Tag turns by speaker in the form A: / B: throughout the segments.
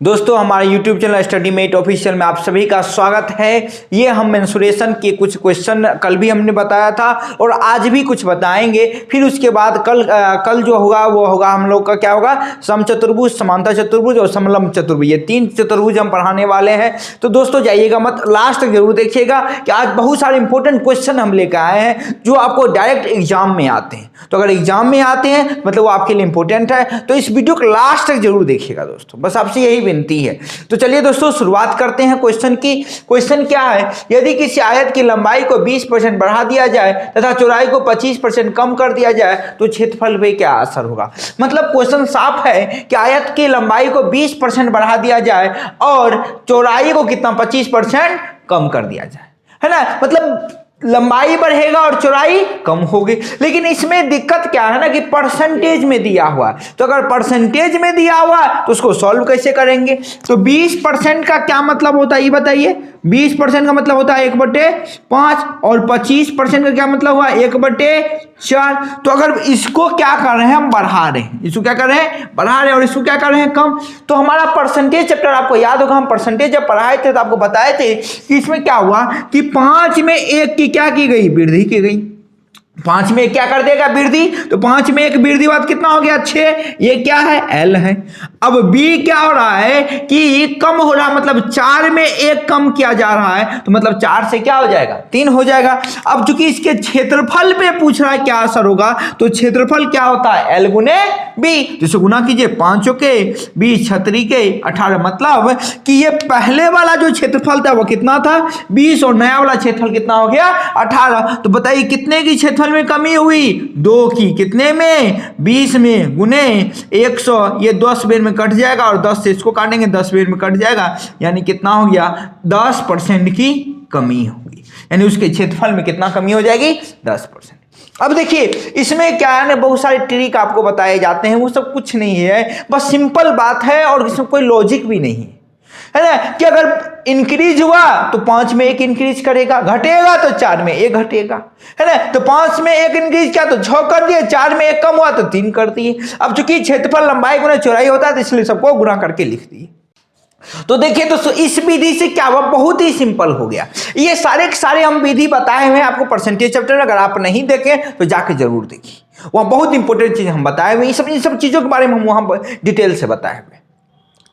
A: दोस्तों हमारे YouTube channel study mate official में आप सभी का स्वागत है। ये हम मेंसुरेशन के कुछ क्वेश्चन कल भी हमने बताया था और आज भी कुछ बताएंगे। फिर उसके बाद कल जो होगा वो होगा हम लोग का क्या होगा, समचतुर्भुज, समांतर चतुर्भुज और समलंब चतुर्भुज। ये तीन चतुर्भुज हम पढ़ाने वाले हैं। तो दोस्तों जाइएगा मत, लास्ट तक जरूर देखिएगा कि आज बहुत सारे इंपॉर्टेंट क्वेश्चन हम लेकर आए हैं जो आपको डायरेक्ट एग्जाम में आते हैं। तो अगर एग्जाम में आते हैं मतलब वो आपके लिए इंपॉर्टेंट है, तो इस वीडियो को लास्ट तक जरूर देखिएगा दोस्तों, बस आपसे यही विनती है। तो चलिए दोस्तों शुरुआत करते हैं क्वेश्चन की। क्वेश्चन क्या है, यदि किसी आयत की लंबाई को 20% बढ़ा दिया जाए तथा चौड़ाई को 25% कम कर दिया जाए तो क्षेत्रफल पे क्या असर होगा। मतलब क्वेश्चन साफ है कि आयत की लंबाई को 20% बढ़ा दिया जाए और चौड़ाई को कितना 25% कम कर दिया जाए, है ना। मतलब लंबाई बढ़ेगा और चौड़ाई कम होगी। लेकिन इसमें दिक्कत क्या है ना कि परसेंटेज में दिया हुआ है। तो अगर परसेंटेज में दिया हुआ है तो उसको सॉल्व कैसे करेंगे। तो 20% का क्या मतलब होता है ये बताइए। 20% का मतलब होता है 1/5 और 25% का क्या मतलब हुआ 1/4। तो अगर इसको क्या कर रहे हैं हम बढ़ा रहे हैं, इसको क्या कर रहे हैं बढ़ा रहे हैं और इसको क्या कर रहे हैं कम। तो हमारा परसेंटेज चैप्टर आपको याद होगा, हम परसेंटेज जब पढ़ाए थे तो आपको बताए थे कि इसमें क्या हुआ कि 5 में 1 की क्या की गई, वृद्धि की गई। 5 में 1 क्या कर देगा वृद्धि, तो 5 में 1 वृद्धि बाद कितना हो गया 6। ये क्या है L है। अब B क्या हो रहा है कि कम हो रहा है, मतलब 4 में 1 कम किया जा रहा है तो मतलब 4 से क्या हो जाएगा 3 हो जाएगा। अब चूंकि इसके क्षेत्रफल पे पूछ रहा है क्या असर होगा, तो क्षेत्रफल क्या होता है L गुने B। जिसे गुना कीजिए 5 के 20 छतरी के 18, मतलब कि ये पहले वाला जो क्षेत्रफल था वो कितना था 20 और नया वाला क्षेत्रफल कितना हो गया 18। तो बताइए कितने की क्षेत्रफल में कमी हुई 2 की, कितने में 20 में गुने 100, ये 10 बेर में कट जाएगा और 10 से इसको काटेंगे 10 बेर में कट जाएगा, यानी कितना हो गया 10% की कमी होगी। यानी उसके क्षेत्रफल में कितना कमी हो जाएगी 10%। अब देखिए इसमें क्या है ना, बहुत सारे ट्रिक आपको बताए जाते हैं, वो सब कुछ नहीं है, बस सिंपल बात है और इसमें कोई लॉजिक भी नहीं है ना। कि अगर इंक्रीज हुआ तो 5 में 1 इंक्रीज करेगा, घटेगा तो 4 में 1 घटेगा, है ना। तो 5 में 1 इंक्रीज किया तो 6 कर दिए, 4 में 1 कम हुआ तो 3 कर दिए। अब चूंकि क्षेत्रफल लंबाई गुना चौड़ाई होता है तो इसलिए सबको गुणा करके लिख दिए। तो देखिए दोस्तों इस विधि से क्या हुआ, बहुत ही सिंपल हो गया। ये सारे के सारे हम विधि बताए हुए हैं आपको परसेंटेज चैप्टर में, अगर आप नहीं देखें तो जाके जरूर देखिए, वहां बहुत इंपॉर्टेंट चीज हम बताए हुए, इन सब चीजों के बारे में हम वहां डिटेल से बताए हुए।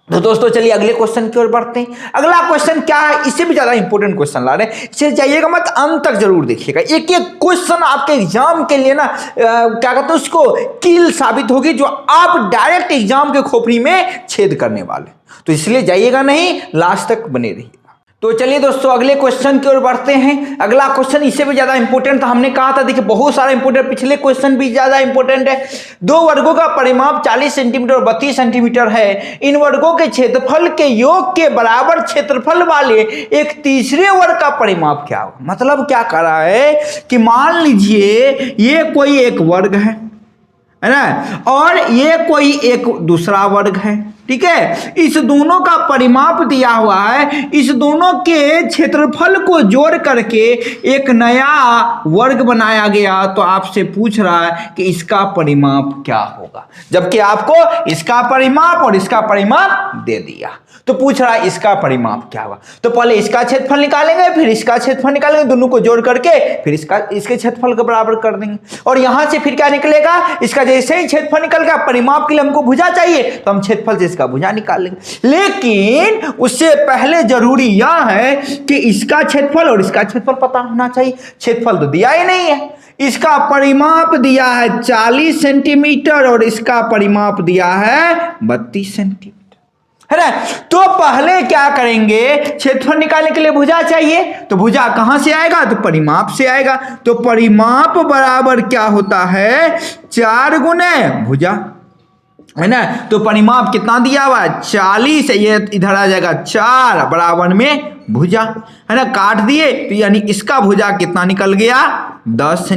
A: तो दोस्तों चलिए अगले क्वेश्चन की ओर बढ़ते हैं। अगला क्वेश्चन क्या है, इससे भी ज्यादा इंपॉर्टेंट क्वेश्चन ला रहे हैं, इसे जाइएगा मत, अंत तक जरूर देखिएगा। एक एक क्वेश्चन आपके एग्जाम के लिए ना क्या कहते हैं उसको कील साबित होगी, जो आप डायरेक्ट एग्जाम के खोपड़ी में छेद करने वाले। तो इसलिए जाइएगा नहीं, लास्ट तक बने रहिए। तो चलिए दोस्तों अगले क्वेश्चन की ओर बढ़ते हैं। अगला क्वेश्चन इससे भी ज्यादा इंपॉर्टेंट था, हमने कहा था देखिए बहुत सारा इंपॉर्टेंट, पिछले क्वेश्चन भी ज्यादा इंपॉर्टेंट है। 2 वर्गों का परिमाप 40 सेंटीमीटर और 32 सेंटीमीटर है। इन वर्गों के क्षेत्रफल के योग के बराबर क्षेत्रफल वाले एक तीसरे वर्ग का परिमाप क्या होगा। मतलब क्या कर रहा है कि मान लीजिए ये कोई एक वर्ग है ना, और ये कोई एक दूसरा वर्ग है, ठीक है। इस दोनों का परिमाप दिया हुआ है, इस दोनों के क्षेत्रफल को जोड़ करके एक नया वर्ग बनाया गया। तो आपसे पूछ रहा है कि इसका परिमाप क्या होगा, जबकि आपको इसका परिमाप और इसका परिमाप दे दिया। तो पूछ रहा है इसका परिमाप क्या होगा। तो पहले इसका क्षेत्रफल निकालेंगे, फिर इसका क्षेत्रफल निकालेंगे, दोनों को जोड़ करके फिर इसके क्षेत्रफल के बराबर कर देंगे। और यहां से फिर क्या निकलेगा, इसका जैसे ही क्षेत्रफल निकल गया, परिमाप के लिए हमको भुजा चाहिए तो हम क्षेत्रफल से इसका भुजा निकाल लेंगे। लेकिन उससे पहले जरूरी यह है कि इसका क्षेत्रफल और इसका क्षेत्रफल पता होना चाहिए। क्षेत्रफल तो दिया ही नहीं है, इसका परिमाप दिया है 40 सेंटीमीटर और इसका परिमाप दिया है 32 सेंटीमीटर, है ना। तो पहले क्या करेंगे, क्षेत्रफल निकालने के लिए भुजा चाहिए, तो भुजा कहां से आएगा, तो परिमाप से आएगा। तो परिमाप बराबर क्या होता है 4 गुने भुजा, है ना। तो परिमाप कितना दिया हुआ है 40, ये इधर आ जाएगा 4 बराबर में भुजा, है ना। काट दिए तो यानी इसका भुजा कितना निकल गया 10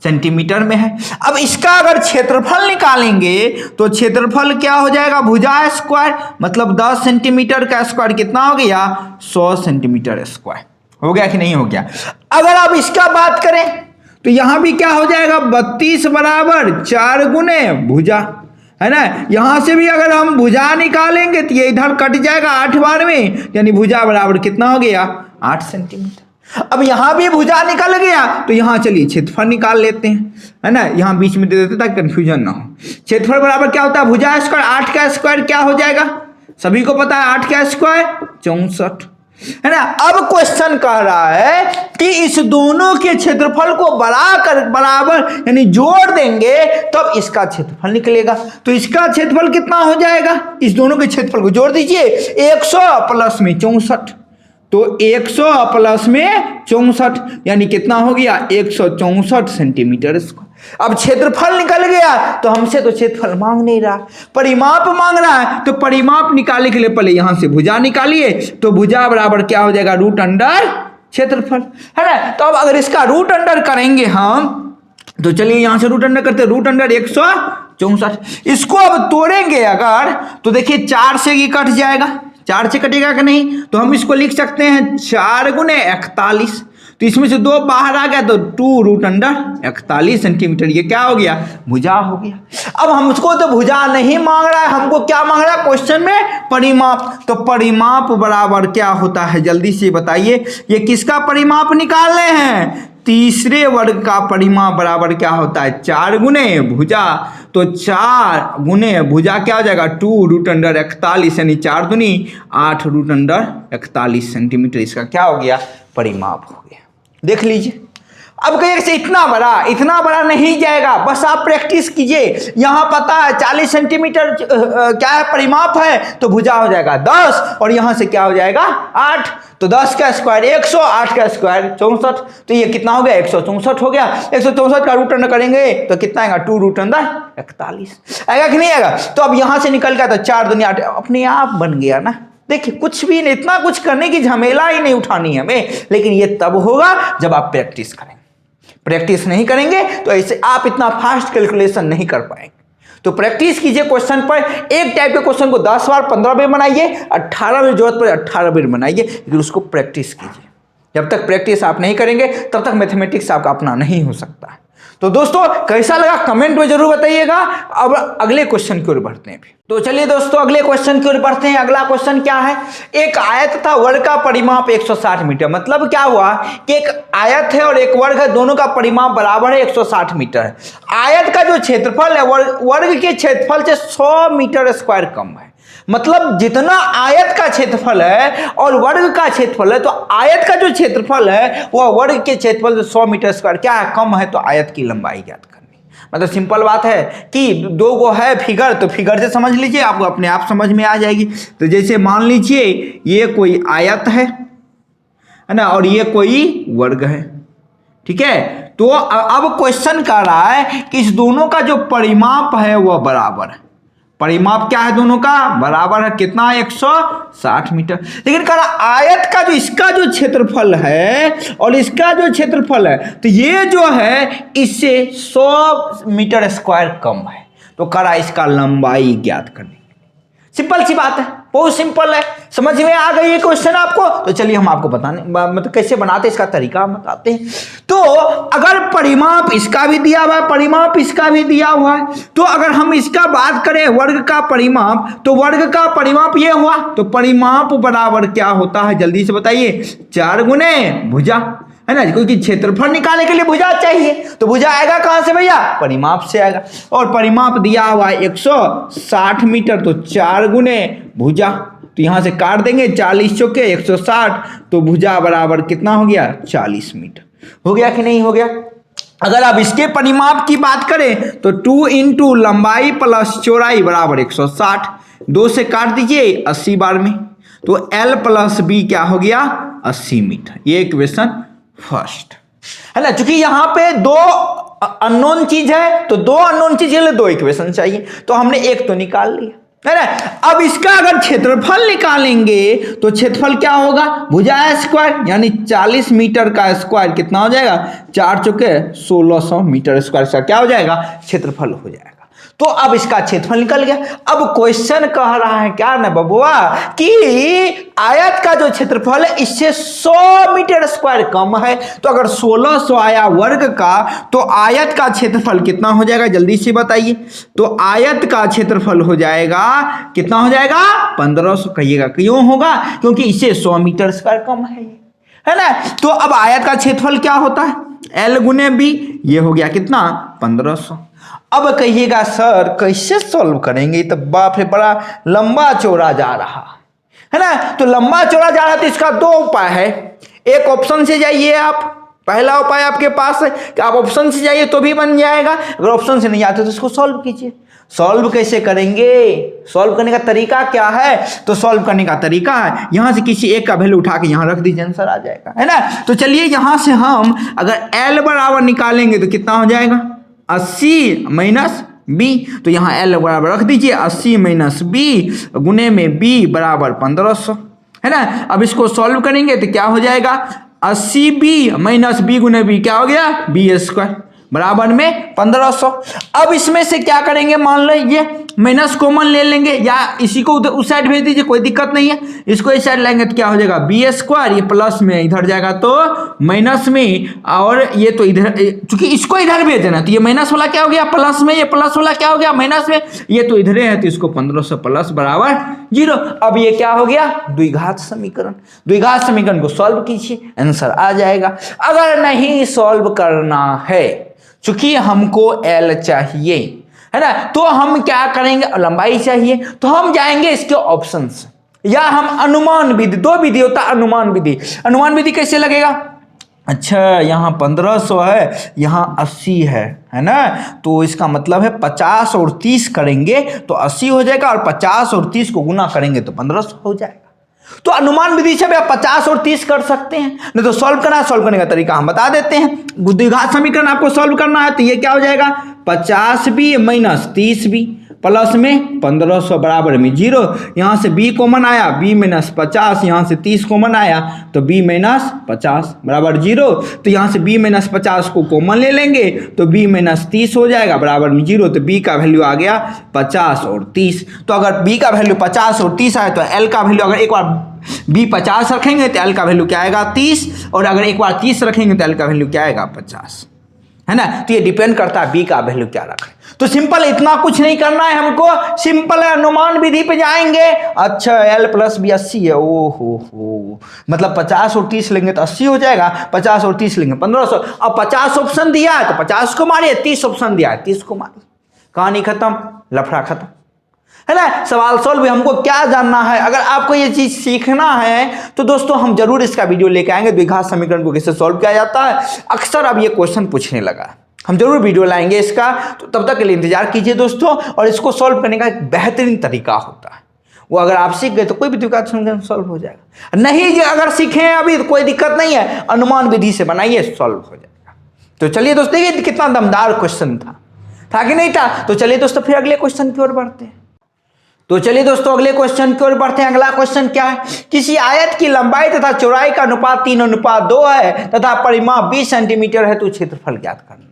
A: सेंटीमीटर में है। अब इसका अगर क्षेत्रफल निकालेंगे तो क्षेत्रफल क्या हो जाएगा, भुजा स्क्वायर, मतलब 10 सेंटीमीटर का स्क्वायर कितना हो गया 100 सेंटीमीटर स्क्वायर। हो गया कि नहीं हो गया। अगर आप इसका बात करें तो यहां भी क्या हो जाएगा 32 बराबर 4 गुने भुजा, है ना। यहाँ से भी अगर हम भुजा निकालेंगे तो ये इधर कट जाएगा 8 बार में, यानी भुजा बराबर कितना हो गया 8 सेंटीमीटर। अब यहाँ भी भुजा निकल गया तो यहाँ चलिए क्षेत्रफल निकाल लेते हैं, है ना। यहाँ बीच में दे देते ताकि कंफ्यूजन ना हो। क्षेत्रफल बराबर क्या होता है भुजा स्क्वायर, 8 का स्क्वायर क्या हो जाएगा, सभी को पता है 8 का स्क्वायर 64, है ना। अब क्वेश्चन कह रहा है कि इस दोनों के क्षेत्रफल को बराबर यानी जोड़ देंगे तब इसका क्षेत्रफल निकलेगा। तो इसका क्षेत्रफल कितना हो जाएगा, इस दोनों के क्षेत्रफल को जोड़ दीजिए, 100 प्लस में 64, तो 100 प्लस में 64 यानी कितना हो गया 164 सेंटीमीटर स्क्वायर। अब क्षेत्रफल निकल गया तो हमसे तो क्षेत्रफल मांग नहीं रहा, परिमाप मांग रहा है। तो परिमाप निकालने के लिए पहले यहां से भुजा निकालिए, तो भुजा बराबर क्या हो जाएगा रूट अंडर क्षेत्रफल, है ना। तो अब अगर इसका रूट अंडर करेंगे हम, तो चलिए यहां से रूट अंडर करते हैं, रूट अंडर 164। इसको अब तोड़ेंगे अगर तो देखिए 4 से ये कट जाएगा, 4 से कटेगा कि नहीं, तो हम इसको लिख सकते हैं 4 गुने 41, तो इसमें से 2 बाहर आ गया तो 2 रूट अंडर 41 सेंटीमीटर, ये क्या हो गया भुजा हो गया। अब हमको तो भुजा नहीं मांग रहा है, हमको क्या मांग रहा है क्वेश्चन में परिमाप। तो परिमाप बराबर क्या होता है जल्दी से बताइए, ये किसका परिमाप निकालने हैं, तीसरे वर्ग का परिमाप बराबर क्या होता है 4 गुने भुजा, तो 4 गुने भुजा क्या हो जाएगा 2 रूट अंडर 41 यानी 4 दूनी 8 रूट अंडर 41 सेंटीमीटर, इसका क्या हो गया परिमाप हो गया। देख लीजिए, अब कहिए से इतना बड़ा नहीं जाएगा, बस आप प्रैक्टिस कीजिए। यहाँ पता है 40 सेंटीमीटर क्या है परिमाप है, तो भुजा हो जाएगा 10 और यहाँ से क्या हो जाएगा 8, तो 10 का स्क्वायर 100, 8 का स्क्वायर 64, तो ये कितना हो गया 164 हो गया। 164 का रूट अंडर करेंगे तो कितना आएगा 2 रूट अंडर 41 आएगा कि नहीं आएगा। तो अब यहाँ से निकल गया तो 4 दूनी 8 अपने आप बन गया ना। देखिए कुछ भी नहीं, इतना कुछ करने की झमेला ही नहीं उठानी है हमें, लेकिन ये तब होगा जब आप प्रैक्टिस करेंगे। प्रैक्टिस नहीं करेंगे तो ऐसे आप इतना फास्ट कैलकुलेशन नहीं कर पाएंगे। तो प्रैक्टिस कीजिए क्वेश्चन पर, एक टाइप के क्वेश्चन को 10 बार 15 बार बनाइए, 18 बार जरूरत पड़े 18 बार बनाइए, लेकिन उसको प्रैक्टिस कीजिए। जब तक प्रैक्टिस आप नहीं करेंगे तब तक मैथमेटिक्स आपका अपना नहीं हो सकता है। तो दोस्तों कैसा लगा कमेंट में जरूर बताइएगा। अब अगले क्वेश्चन की ओर बढ़ते हैं। तो चलिए दोस्तों अगले क्वेश्चन की ओर बढ़ते हैं। अगला क्वेश्चन क्या है, एक आयत तथा वर्ग का परिमाप 160 मीटर। मतलब क्या हुआ कि एक आयत है और एक वर्ग है, दोनों का परिमाप बराबर है 160 मीटर है। आयत का जो क्षेत्रफल है वर्ग के क्षेत्रफल से 100 मीटर स्क्वायर कम है। मतलब जितना आयत का क्षेत्रफल है और वर्ग का क्षेत्रफल है, तो आयत का जो क्षेत्रफल है वह वर्ग के क्षेत्रफल से 100 मीटर स्क्वायर क्या है कम है, तो आयत की लंबाई ज्ञात करनी। मतलब सिंपल बात है कि 2 गो है फिगर, तो फिगर से समझ लीजिए, आपको अपने आप समझ में आ जाएगी। तो जैसे मान लीजिए ये कोई आयत है ना, और ये कोई वर्ग है, ठीक है। तो अब क्वेश्चन कर रहा है कि इस दोनों का जो परिमाप है वह बराबर है। परिमाप क्या है दोनों का बराबर है कितना 160 मीटर। लेकिन कह रहा आयत का जो इसका जो क्षेत्रफल है और इसका जो क्षेत्रफल है, तो ये जो है इससे 100 मीटर स्क्वायर कम है। तो कह रहा इसका लंबाई ज्ञात करनी। सिंपल सी बात है, बहुत सिंपल है। समझ में आ गई ये क्वेश्चन आपको। तो चलिए हम आपको बताने मतलब कैसे बनाते इसका तरीका हम बताते हैं। तो अगर परिमाप इसका भी दिया हुआ है, परिमाप इसका भी दिया हुआ है, तो अगर हम इसका बात करें वर्ग का परिमाप, तो वर्ग का परिमाप ये हुआ, तो परिमाप बराबर क्या होता है जल्दी से बताइए 4 गुने भुजा, है ना। क्योंकि क्षेत्रफल निकालने के लिए भुजा चाहिए, तो भुजा आएगा कहां से भैया परिमाप से आएगा। और परिमाप दिया हुआ है 160 मीटर, तो 4 गुने भुजा, तो यहां से काट देंगे 40 चौके 160, तो भुजा बराबर कितना हो गया 40 मीटर। हो गया कि नहीं हो गया। अगर आप इसके परिमाप की बात करें तो 2 इंटू लंबाई प्लस चौड़ाई बराबर 160, 2 से काट दीजिए 80 बार में, तो L प्लस B क्या हो गया 80 मीटर। ये इक्वेशन फर्स्ट है ना। चूंकि यहां पे 2 अननोन चीज है, तो 2 अननोन चीज के लिए 2 इक्वेशन चाहिए, तो हमने एक तो निकाल लिया, है ना। अब इसका अगर क्षेत्रफल निकालेंगे तो क्षेत्रफल क्या होगा भुजा स्क्वायर, यानी 40 मीटर का स्क्वायर कितना हो जाएगा 4 चौके 1600 मीटर स्क्वायर का क्या हो जाएगा क्षेत्रफल हो जाएगा। तो अब इसका क्षेत्रफल निकल गया। अब क्वेश्चन कह रहा है क्या ना बबुआ कि आयत का जो क्षेत्रफल है इससे 100 मीटर स्क्वायर कम है। तो अगर 1600 आया वर्ग का तो आयत का क्षेत्रफल कितना हो जाएगा, जल्दी से बताइए। तो आयत का क्षेत्रफल हो जाएगा कितना हो जाएगा, 1500। कहिएगा क्यों होगा, क्योंकि इससे 100 मीटर स्क्वायर कम है ना। तो अब आयत का क्षेत्रफल क्या होता है, L गुने B। ये हो गया कितना, 1500। अब कहिएगा सर कैसे सॉल्व करेंगे, तो बाप रे बड़ा लंबा चौड़ा जा रहा है ना। तो लंबा चौड़ा जा रहा है तो इसका दो उपाय है। एक ऑप्शन से जाइए आप, पहला उपाय आपके पास है कि आप ऑप्शन से जाइए तो भी बन जाएगा। अगर ऑप्शन से नहीं आते तो इसको सॉल्व कीजिए। सॉल्व कैसे करेंगे, सॉल्व करने का तरीका क्या है, तो सॉल्व करने का तरीका है यहां से किसी एक का वैल्यू उठा के यहां रख दीजिए, आंसर आ जाएगा, है ना। तो चलिए यहां से हम अगर L बराबर निकालेंगे तो कितना हो जाएगा, 80 माइनस B। तो यहाँ L बराबर रख दीजिए 80 माइनस B गुने में B बराबर 1500, है ना। अब इसको सॉल्व करेंगे तो क्या हो जाएगा, 80B माइनस B गुने B क्या हो गया, B स्क्वायर बराबर में 1500। अब इसमें से क्या करेंगे, मान लो ये माइनस कॉमन ले लेंगे या इसी को उस साइड भेज दीजिए, कोई दिक्कत नहीं है। इसको इस साइड लेंगे तो क्या हो जाएगा, बी स्क्वायर, ये प्लस में इधर जाएगा तो माइनस में, और ये तो इधर, चूंकि इसको इधर भेज देना तो ये माइनस वाला क्या हो गया प्लस में, ये प्लस वाला क्या हो गया माइनस में, ये तो इधर है तो इसको 1500 प्लस बराबर 0। अब ये क्या हो गया, द्विघात समीकरण। द्विघात समीकरण को सॉल्व कीजिए, आंसर आ जाएगा। अगर नहीं सॉल्व करना है, चूंकि हमको L चाहिए, है ना, तो हम क्या करेंगे, लंबाई चाहिए तो हम जाएंगे इसके ऑप्शंस, या हम अनुमान विधि, दो विधि होता है अनुमान विधि। अनुमान विधि कैसे लगेगा, अच्छा यहाँ 1500 है, यहाँ 80 है ना, तो इसका मतलब है 50 और 30 करेंगे तो 80 हो जाएगा, और 50 और 30 को गुना करेंगे तो 1500 हो जाएगा। तो अनुमान विधि से भी आप 50 और 30 कर सकते हैं, नहीं तो सॉल्व करना है, सॉल्व करने का तरीका हम बता देते हैं। द्विघात समीकरण आपको सॉल्व करना है तो ये क्या हो जाएगा, 50B माइनस 30B प्लस में 1500 बराबर में 0। यहाँ से B कॉमन आया, B माइनस 50, यहाँ से 30 कॉमन आया तो B माइनस 50 बराबर 0। तो यहाँ से B माइनस 50 को कॉमन ले लेंगे तो B माइनस 30 हो जाएगा बराबर में 0। तो B का वैल्यू आ गया 50 और 30। तो अगर B का वैल्यू 50 और 30 आए तो L का वैल्यू, अगर एक बार B 50 रखेंगे तो L का वैल्यू क्या आएगा 30, और अगर एक बार 30 रखेंगे तो L का वैल्यू क्या आएगा 50, है ना। तो ये डिपेंड करता है B का वैल्यू क्या रखें। तो सिंपल, इतना कुछ नहीं करना है हमको, सिंपल है अनुमान विधि पे जाएंगे। अच्छा L प्लस B 80 है, ओ हो, मतलब 50 और 30 लेंगे तो 80 हो जाएगा, 50 और 30 लेंगे 1500। अब 50 ऑप्शन दिया है तो 50 को मारिए, 30 ऑप्शन दिया है 30 को मारिए, कहानी खत्म, लफड़ा खत्म, है ना। सवाल सॉल्व हमको क्या जानना है, अगर आपको ये चीज सीखना है तो दोस्तों हम जरूर इसका वीडियो लेके आएंगे, द्विघात समीकरण को कैसे सॉल्व किया जाता है। अक्सर अब ये क्वेश्चन पूछने लगा, हम जरूर वीडियो लाएंगे इसका, तो तब तक के लिए इंतजार कीजिए दोस्तों। और इसको सॉल्व करने का एक बेहतरीन तरीका होता है, वो अगर आप सीख गए तो कोई भी द्विघात समीकरण सॉल्व हो जाएगा। नहीं अगर सीखे अभी तो कोई दिक्कत नहीं है, अनुमान विधि से बनाइए, सॉल्व हो जाएगा। तो चलिए दोस्तों, ये कितना दमदार क्वेश्चन था कि नहीं था। तो चलिए दोस्तों फिर अगले क्वेश्चन की ओर बढ़ते हैं। तो चलिए दोस्तों अगले क्वेश्चन की ओर बढ़ते हैं। अगला क्वेश्चन क्या है, किसी आयत की लंबाई तथा चौड़ाई का अनुपात 3:2 है तथा परिमाप 20 सेंटीमीटर है, तो क्षेत्रफल ज्ञात करना।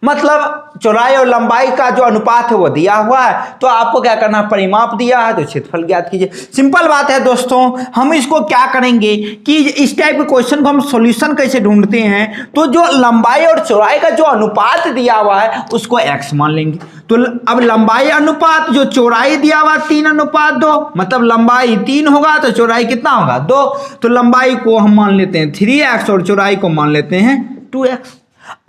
A: मतलब चौड़ाई और लंबाई का जो अनुपात है वो दिया हुआ है, तो आपको क्या करना, परिमाप दिया है तो क्षेत्रफल ज्ञात कीजिए। सिंपल बात है दोस्तों, हम इसको क्या करेंगे कि इस टाइप के क्वेश्चन को हम सॉल्यूशन कैसे ढूंढते हैं, तो जो लंबाई और चौड़ाई का जो अनुपात दिया हुआ है उसको x मान लेंगे। तो अब लंबाई अनुपात, जो चौड़ाई दिया हुआ 3:2, मतलब लंबाई 3 होगा तो चौड़ाई कितना होगा 2। तो लंबाई को हम मान लेते हैं 3x और चौड़ाई को मान लेते हैं 2x।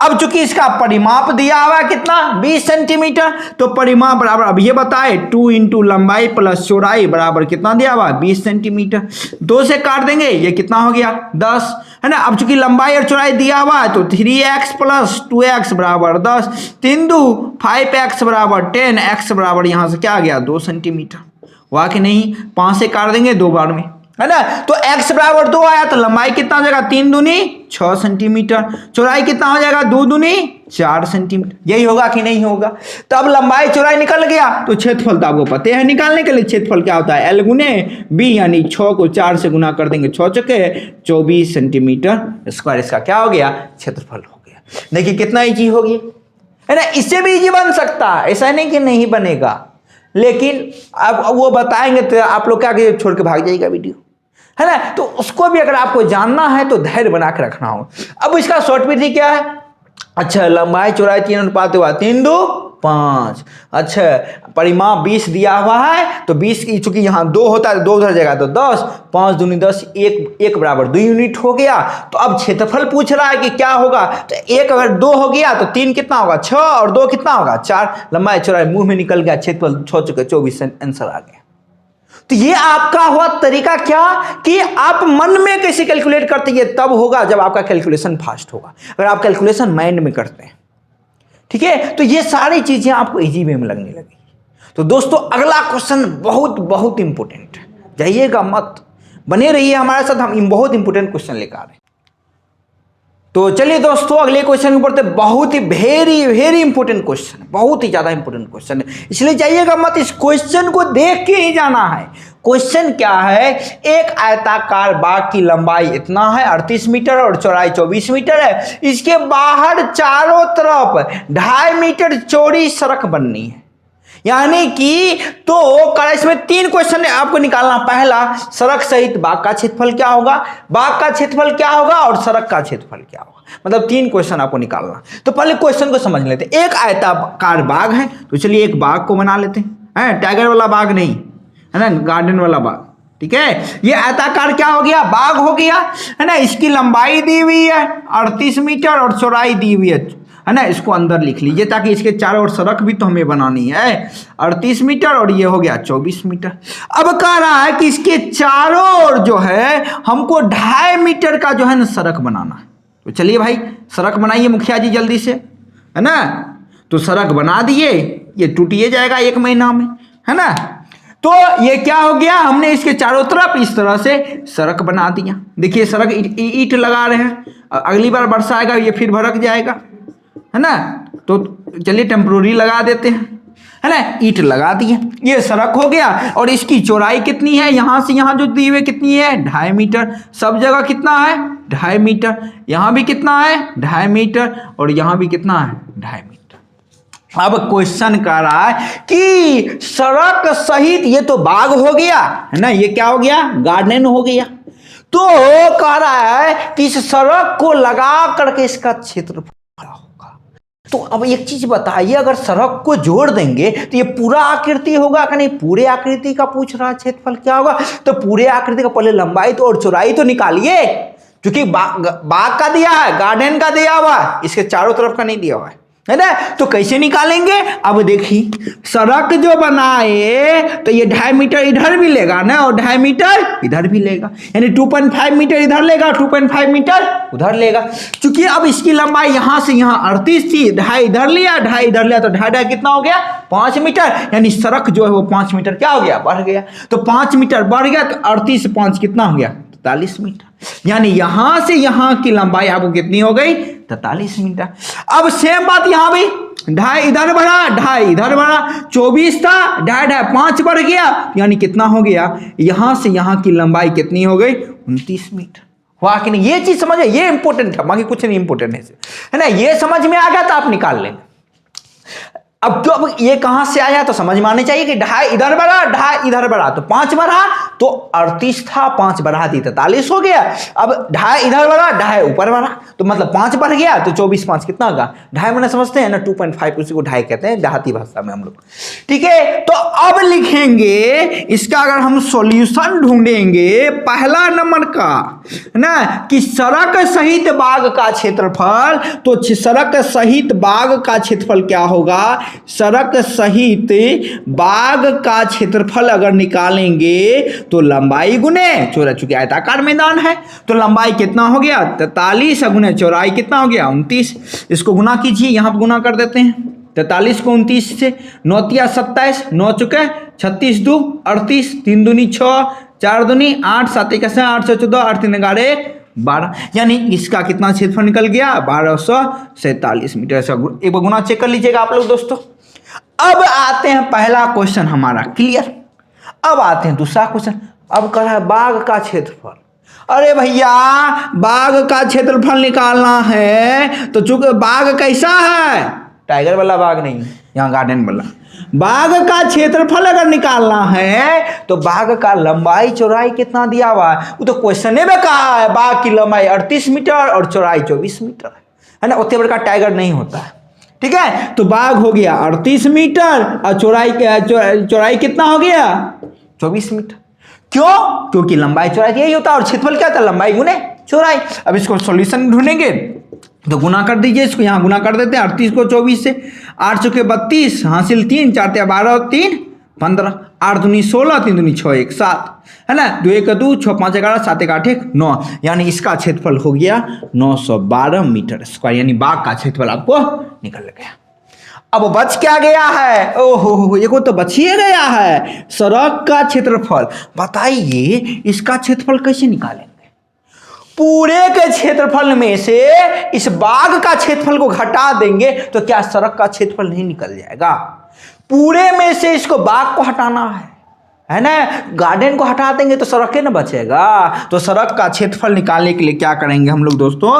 A: अब चूंकि इसका परिमाप दिया हुआ है कितना, 20 सेंटीमीटर, तो परिमाप बराबर, अब ये बताए 2 इंटू लंबाई प्लस चौड़ाई बराबर कितना दिया हुआ है 20 सेंटीमीटर। 2 से काट देंगे, ये कितना हो गया 10, है ना। अब चूंकि लंबाई और चौड़ाई दिया हुआ है तो 3x प्लस 2x बराबर 10, 3 2 5x बराबर 10, x बराबर यहाँ से क्या आ गया 2 सेंटीमीटर। हुआ कि नहीं, 5 से काट देंगे 2 बार में, है ना। तो x बराबर 2 आया तो लंबाई कितना हो जाएगा 3 दूनी 6 सेंटीमीटर, चौड़ाई कितना हो जाएगा 2 दूनी 4 सेंटीमीटर। यही होगा कि नहीं होगा। तो अब लंबाई चौड़ाई निकल गया तो क्षेत्रफल तो आपको पता है, निकालने के लिए क्षेत्रफल क्या होता है L गुने B, यानी 6 को 4 से गुना कर देंगे, 6 चौके 24 सेंटीमीटर स्क्वायर। इसका क्या हो गया, क्षेत्रफल हो गया। देखिए कितना ईजी हो गया, है ना, इससे भी इजी बन सकता है, ऐसा नहीं कि नहीं बनेगा, लेकिन अब वो बताएंगे तो आप लोग क्या छोड़ के भाग जाएगा वीडियो, है ना। तो उसको भी अगर आपको जानना है तो धैर्य बना के रखना हो। अब इसका शॉर्ट विधि क्या है? अच्छा, लंबाई चौड़ाई 3 अनुपात हुआ 3 2 5। अच्छा, परिमाप 20 दिया हुआ है, तो 20 की चूंकि यहाँ 2 होता है, 2 उधर जाएगा तो 10, 5 दूनी 10, 1 बराबर 2 यूनिट हो गया। तो अब क्षेत्रफल पूछ रहा है कि क्या होगा, तो 1 अगर 2 हो गया तो 3 कितना होगा 6, और 2 कितना होगा 4। लंबाई चौड़ाई मुंह में निकल गया, क्षेत्रफल 6 चुके 24, आंसर आ गया। तो ये आपका हुआ तरीका क्या कि आप मन में कैसे कैलकुलेट करते हैं, तब होगा जब आपका कैलकुलेशन फास्ट होगा, अगर आप कैलकुलेशन माइंड में करते हैं, ठीक है। तो ये सारी चीजें आपको इजी वे में लगने लगी। तो दोस्तों अगला क्वेश्चन बहुत बहुत इंपॉर्टेंट है, जाइएगा मत, बने रहिए हमारे साथ, हम बहुत इंपॉर्टेंट क्वेश्चन लेकर आ रहे हैं। तो चलिए दोस्तों अगले क्वेश्चन के ऊपर, बहुत ही वेरी वेरी इंपॉर्टेंट क्वेश्चन, बहुत ही ज्यादा इंपॉर्टेंट क्वेश्चन है, इसलिए जाइएगा मत, इस क्वेश्चन को देख के ही जाना है। क्वेश्चन क्या है, एक आयताकार बाग की लंबाई इतना है 38 मीटर और चौड़ाई 24 मीटर है, इसके बाहर चारों तरफ 2.5 मीटर चौड़ी सड़क बननी है, यानी कि तो इसमें 3 क्वेश्चन आपको निकालना। पहला, सड़क सहित बाग का क्षेत्रफल क्या होगा, बाग का क्षेत्रफल क्या होगा, और सड़क का क्षेत्रफल क्या होगा, मतलब 3 क्वेश्चन आपको निकालना। तो पहले क्वेश्चन को समझ लेते हैं। एक आयताकार बाग है, तो चलिए एक बाग को बना लेते हैं, टाइगर वाला बाग नहीं, है ना, गार्डन वाला बाग, ठीक है। ये आयताकार क्या हो गया, बाग हो गया, है ना। इसकी लंबाई दी हुई है 38 मीटर और चौड़ाई दी हुई है ना। इसको अंदर लिख लीजिए ताकि इसके चारों ओर सड़क भी तो हमें बनानी है, 38 मीटर और ये हो गया 24 मीटर। अब कह रहा है कि इसके चारों ओर जो है हमको 2.5 मीटर का जो है ना सड़क बनाना है। तो चलिए भाई सड़क बनाइए मुखिया जी जल्दी से, है ना। तो सड़क बना दिए, ये टूटिए जाएगा 1 महीना में, है ना। तो ये क्या हो गया, हमने इसके चारों तरफ इस तरह से सड़क बना दिया। देखिए सड़क ईंट लगा रहे हैं, अगली बार वर्षा आएगा ये फिर भड़क जाएगा, है ना। तो चलिए टेम्पोररी लगा देते हैं, है ना। ईंट लगा दिए, ये सड़क हो गया। और इसकी चौड़ाई कितनी है, यहां से यहां जो दी हुई कितनी है 2.5 मीटर, सब जगह कितना है 2.5 मीटर, यहां भी कितना है 2.5 मीटर, और यहां भी कितना है 2.5 मीटर। अब क्वेश्चन कर रहा है कि सड़क सहित, ये तो बाग हो गया, है ना, ये क्या हो गया गार्डन हो गया। तो कह रहा है कि इस सड़क को लगा करके इसका क्षेत्रफल होगा। तो अब एक चीज बताइए, अगर सड़क को जोड़ देंगे तो ये पूरा आकृति होगा कि नहीं, पूरे आकृति का पूछ रहा है क्षेत्रफल क्या होगा। तो पूरे आकृति का पहले लंबाई तो और चौड़ाई तो निकालिए, क्योंकि बाग का दिया है, गार्डन का दिया हुआ है, इसके चारों तरफ का नहीं दिया हुआ है ना। तो कैसे निकालेंगे, अब देखिए सड़क जो बनाए तो ये 2.5 मीटर इधर भी लेगा ना, और 2.5 मीटर इधर भी लेगा, यानी 2.5 मीटर इधर लेगा, 2.5 मीटर उधर लेगा। क्योंकि अब इसकी लंबाई यहां से यहां 38 थी, 2.5 इधर लिया, 2.5 इधर लिया, तो 2.5 कितना हो गया 5 मीटर, यानी सड़क जो है वो 5 मीटर क्या हो गया बढ़ गया। तो 5 मीटर बढ़ गया, तो 38 से 5 कितना हो गया 43 मीटर, यानी यहां से यहां की लंबाई आपको कितनी हो गई 43 मीटर। अब सेम बात यहां भी, 2.5 इधर बढ़ा, 2.5 इधर बढ़ा, 24 था, 2.5 5 बढ़ गया, यानी कितना हो गया, यहां से यहां की लंबाई कितनी हो गई 29 मीटर। हुआ कि नहीं, ये चीज समझे, ये इंपॉर्टेंट है, बाकी कुछ नहीं इंपॉर्टेंट है ना। ये समझ में आ गया तो आप निकाल लेंगे। अब तो अब ये कहां से आया, तो समझ में आने चाहिए कि 2.5 इधर बढ़ा, 2.5 इधर बढ़ा, तो 5 बढ़ा, तो 38 था, 5 बढ़ा दी 43 हो गया। अब 2.5 इधर बढ़ा, 2.5 ऊपर बढ़ा, तो मतलब 5 बढ़ गया, तो 24 5 कितना होगा 2.5 मैंने समझते हैं ना, 2.5 उसी को 2.5 कहते हैं देहाती भाषा में हम लोग, ठीक है। तो अब लिखेंगे इसका, अगर हम सॉल्यूशन ढूंढेंगे पहला नंबर का, है ना, कि सड़क सहित बाग का क्षेत्रफल, तो सड़क सहित बाग का क्षेत्रफल क्या होगा, सड़क सहित बाग का क्षेत्रफल अगर निकालेंगे तो लंबाई गुने चौड़ाई, चूंकि आयताकार मैदान है तो लंबाई कितना हो गया 43 गुने चौड़ाई कितना हो गया 29। इसको गुना कीजिए, यहां पर गुना कर देते हैं, 43 को 29 से, 9 तिया 27, 9 चुके 36 2 38, 3 दूनी 6, 4 दूनी 8, 7 1 8 14, 8 3 11 12, यानी इसका कितना क्षेत्रफल निकल गया 1247 मीटर। एक बार गुना चेक कर लीजिएगा आप लोग दोस्तों। अब आते हैं पहला क्वेश्चन हमारा क्लियर। अब आते हैं दूसरा क्वेश्चन। अब कह रहा है बाग का क्षेत्रफल। अरे भैया बाग का क्षेत्रफल निकालना है तो चूंकि बाग कैसा है, टाइगर वाला बाघ नहीं, यहाँ गार्डन वाला। बाघ का क्षेत्रफल अगर निकालना है तो बाघ का लंबाई चौड़ाई कितना दिया हुआ है, वो तो क्वेश्चन में कहा है बाघ की लंबाई 38 मीटर और चौड़ाई 24 मीटर है ना, उतने बड़ा टाइगर नहीं होता है। ठीक है, तो बाघ हो गया 38 मीटर और चौड़ाई कितना हो गया 24 मीटर। क्यों? क्योंकि लंबाई चौड़ाई यही होता है और क्षेत्रफल क्या था, लंबाई गुने चौड़ाई। अब इसको सॉल्यूशन ढूंढेंगे तो गुना कर दीजिए, इसको यहाँ गुना कर देते हैं 38 को 24 से। 8 चौके 32, हासिल 3, 4 या 12 और 3 15, 8 दूनी 16, 3 दूनी 6, 1 7 है ना, 2 1 2, 6 5 11, 7 1 8 1 9, यानी इसका क्षेत्रफल हो गया 912 मीटर स्क्वायर, यानी बाघ का क्षेत्रफल आपको निकल गया। अब बच क्या गया है, ओहो ये को तो बच ही गया है, सड़क का क्षेत्रफल। बताइए इसका क्षेत्रफल कैसे निकालेंगे? पूरे के क्षेत्रफल में से इस बाघ का क्षेत्रफल को घटा देंगे तो क्या सड़क का क्षेत्रफल नहीं निकल जाएगा? पूरे में से इसको बाघ को हटाना है ना, गार्डन को हटा देंगे तो सड़क न बचेगा। तो सड़क का क्षेत्रफल निकालने के लिए क्या करेंगे हम लोग दोस्तों,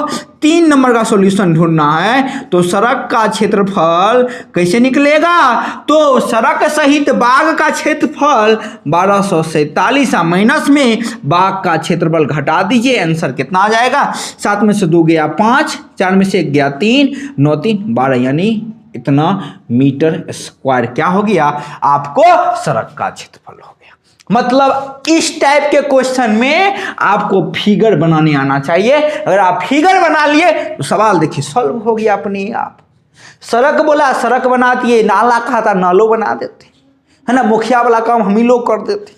A: 3 नंबर का सॉल्यूशन ढूंढना है। तो सड़क का क्षेत्रफल कैसे निकलेगा, तो सड़क सहित बाघ का क्षेत्रफल 1247 माइनस में बाघ का क्षेत्रफल घटा दीजिए, आंसर कितना आ जाएगा, 7 में से 2 गया 5, 4 में से 1 गया 3, 9 3 12, यानी इतना मीटर स्क्वायर क्या हो गया आपको सड़क का क्षेत्रफल हो गया। मतलब इस टाइप के क्वेश्चन में आपको फिगर बनाने आना चाहिए। अगर आप फिगर बना लिए तो सवाल देखिए सॉल्व हो गया अपने आप। सड़क बोला सड़क बना दिए, नाला कहा था नालो बना देते है ना, मुखिया वाला काम हम ही लोग कर देते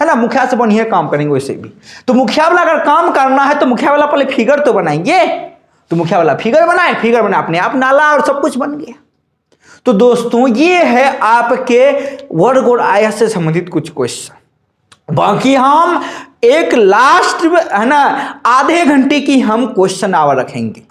A: है ना, मुखिया से बढ़िया काम करेंगे वैसे भी। तो मुखिया वाला अगर काम करना है तो मुखिया वाला पहले फिगर तो बनाएंगे, तो मुखिया वाला फिगर बनाए, फिगर बना अपने आप नाला और सब कुछ बन गया। तो दोस्तों ये है आपके वर्ग और आयत से संबंधित कुछ क्वेश्चन। बाकी हम एक लास्ट है ना आधे घंटे की हम क्वेश्चन आवर रखेंगे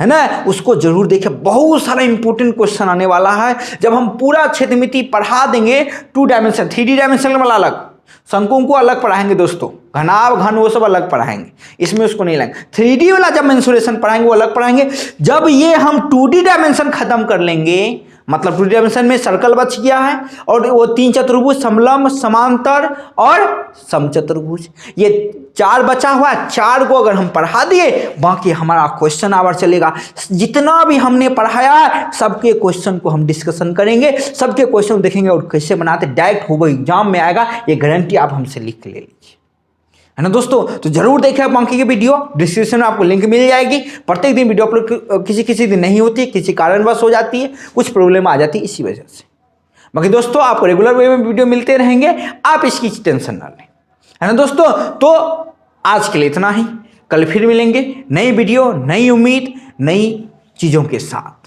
A: है ना, उसको जरूर देखें। बहुत सारा इंपॉर्टेंट क्वेश्चन आने वाला है जब हम पूरा क्षेत्रमिति पढ़ा देंगे। 2 डायमेंशन 3D डायमेंशन वाला अलग, शंकु को अलग पढ़ाएंगे दोस्तों, घनाभ घन वो सब अलग पढ़ाएंगे, इसमें उसको नहीं लाएंगे। 3D वाला जब मेंसुरेशन पढ़ाएंगे वो अलग पढ़ाएंगे। जब ये हम 2D डायमेंशन खत्म कर लेंगे, मतलब 2D डायमेंशन में सर्कल बच गया है और वो 3 चतुर्भुज, समलंब, समांतर और समचतुर्भुज, ये 4 बचा हुआ है। 4 को अगर हम पढ़ा दिए बाकी हमारा क्वेश्चन आवर चलेगा। जितना भी हमने पढ़ाया सबके क्वेश्चन को हम डिस्कशन करेंगे, सबके क्वेश्चन देखेंगे और कैसे बनाते डायरेक्ट हो एग्जाम में आएगा, ये गारंटी आप हमसे लिख ले लीजिए है ना दोस्तों। तो जरूर देखें बाकी की वीडियो, डिस्क्रिप्शन में आपको लिंक मिल जाएगी। प्रत्येक दिन वीडियो अपलोड किसी दिन नहीं होती है, किसी कारणवश हो जाती है, कुछ प्रॉब्लम आ जाती है इसी वजह से। बाकी दोस्तों आपको रेगुलर वे में वीडियो मिलते रहेंगे, आप इसकी टेंशन ना लें है ना दोस्तों। तो आज के लिए इतना ही, कल फिर मिलेंगे नई वीडियो, नई उम्मीद, नई चीज़ों के साथ।